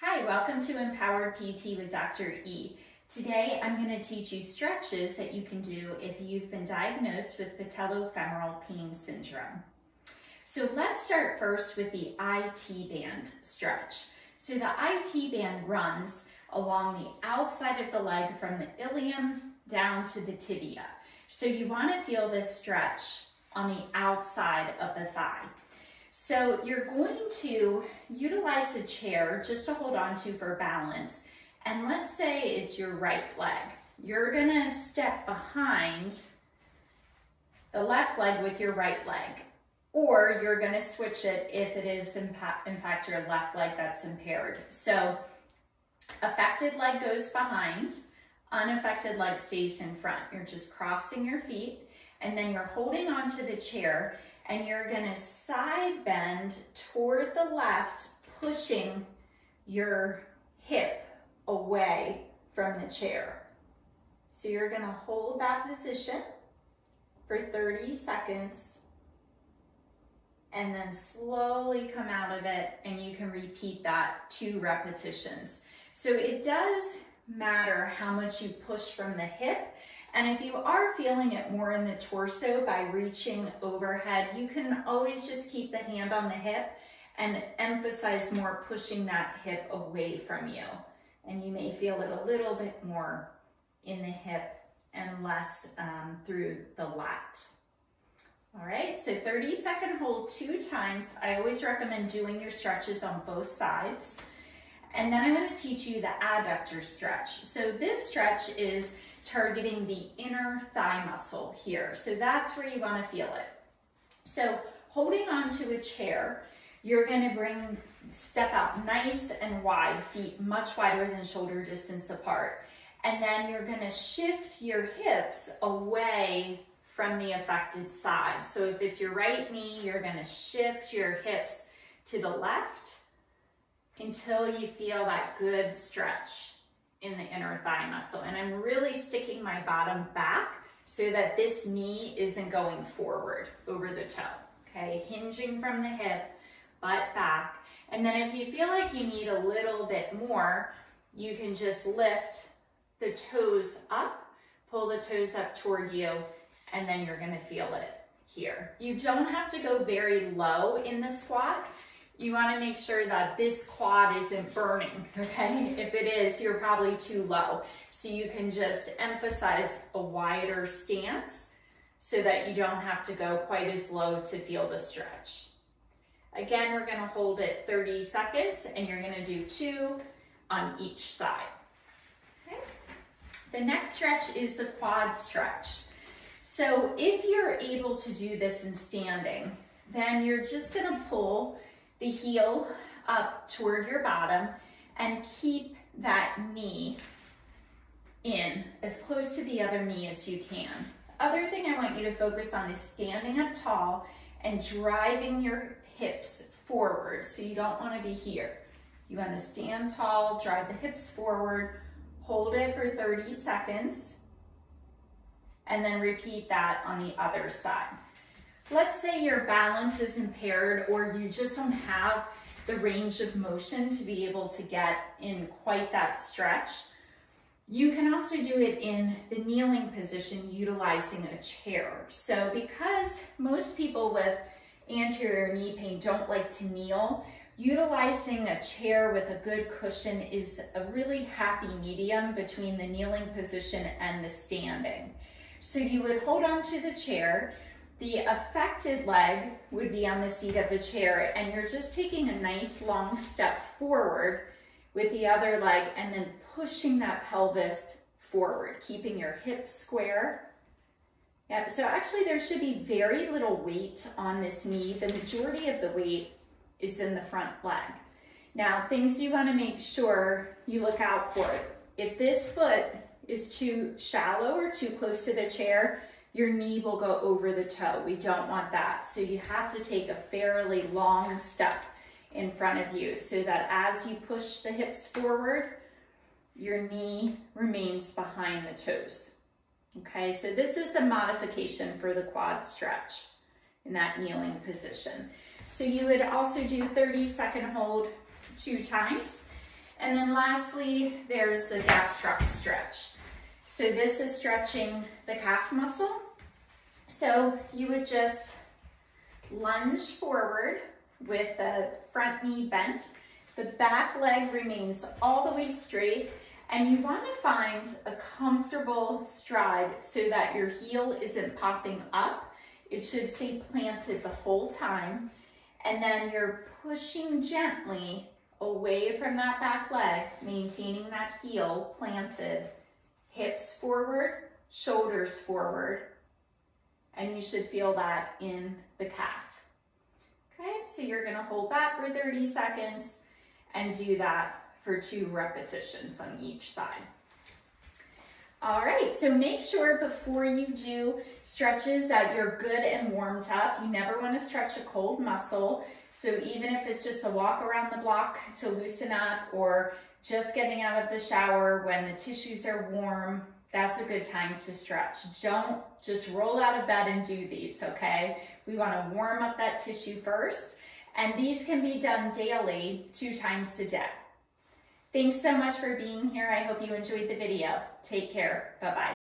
Hi, welcome to Empowered PT with Dr. E. Today I'm going to teach you stretches that you can do if you've been diagnosed with Patellofemoral Pain Syndrome. So let's start first with the IT band stretch. So the IT band runs along the outside of the leg from the ilium down to the tibia. So you want to feel this stretch on the outside of the thigh. So you're going to utilize a chair just to hold on to for balance. And let's say it's your right leg. You're gonna step behind the left leg with your right leg, or you're gonna switch it if it is in fact your left leg that's impaired. So affected leg goes behind, unaffected leg stays in front. You're just crossing your feet and then you're holding onto the chair and you're gonna side bend toward the left, pushing your hip away from the chair. So you're gonna hold that position for 30 seconds and then slowly come out of it, and you can repeat that 2 repetitions. So it does matter how much you push from the hip. And if you are feeling it more in the torso by reaching overhead, you can always just keep the hand on the hip and emphasize more pushing that hip away from you. And you may feel it a little bit more in the hip and less through the lat. All right, so 30-second hold 2 times. I always recommend doing your stretches on both sides. And then I'm going to teach you the adductor stretch. So this stretch is targeting the inner thigh muscle here. So that's where you want to feel it. So holding onto a chair, you're going to step out nice and wide, feet much wider than shoulder distance apart. And then you're going to shift your hips away from the affected side. So if it's your right knee, you're going to shift your hips to the left until you feel that good stretch in the inner thigh muscle. And I'm really sticking my bottom back so that this knee isn't going forward over the toe, okay? Hinging from the hip, butt back. And then if you feel like you need a little bit more, you can just lift the toes up, pull the toes up toward you, and then you're gonna feel it here. You don't have to go very low in the squat. You want to make sure that this quad isn't burning, okay? If it is, you're probably too low. So you can just emphasize a wider stance so that you don't have to go quite as low to feel the stretch. Again, we're going to hold it 30 seconds and you're going to do 2 on each side. Okay? The next stretch is the quad stretch. So if you're able to do this in standing, then you're just going to pull the heel up toward your bottom and keep that knee in as close to the other knee as you can. Other thing I want you to focus on is standing up tall and driving your hips forward. So you don't want to be here. You want to stand tall, drive the hips forward, hold it for 30 seconds, and then repeat that on the other side. Let's say your balance is impaired or you just don't have the range of motion to be able to get in quite that stretch. You can also do it in the kneeling position utilizing a chair. So because most people with anterior knee pain don't like to kneel, utilizing a chair with a good cushion is a really happy medium between the kneeling position and the standing. So you would hold on to the chair. The affected leg would be on the seat of the chair, and you're just taking a nice long step forward with the other leg and then pushing that pelvis forward, keeping your hips square. Yep, so actually there should be very little weight on this knee. The majority of the weight is in the front leg. Now, things you want to make sure you look out for. If this foot is too shallow or too close to the chair, your knee will go over the toe. We don't want that. So you have to take a fairly long step in front of you so that as you push the hips forward, your knee remains behind the toes. Okay, so this is a modification for the quad stretch in that kneeling position. So you would also do 30-second hold 2 times. And then lastly, there's the gastroc stretch. So this is stretching the calf muscle. So you would just lunge forward with the front knee bent. The back leg remains all the way straight, and you want to find a comfortable stride so that your heel isn't popping up. It should stay planted the whole time. And then you're pushing gently away from that back leg, maintaining that heel planted. Hips forward, shoulders forward, and you should feel that in the calf. Okay, so you're gonna hold that for 30 seconds and do that for 2 repetitions on each side. All right, so make sure before you do stretches that you're good and warmed up. You never wanna stretch a cold muscle. So even if it's just a walk around the block to loosen up, or just getting out of the shower when the tissues are warm, that's a good time to stretch. Don't just roll out of bed and do these, okay? We wanna warm up that tissue first, and these can be done daily 2 times a day. Thanks so much for being here. I hope you enjoyed the video. Take care. Bye-bye.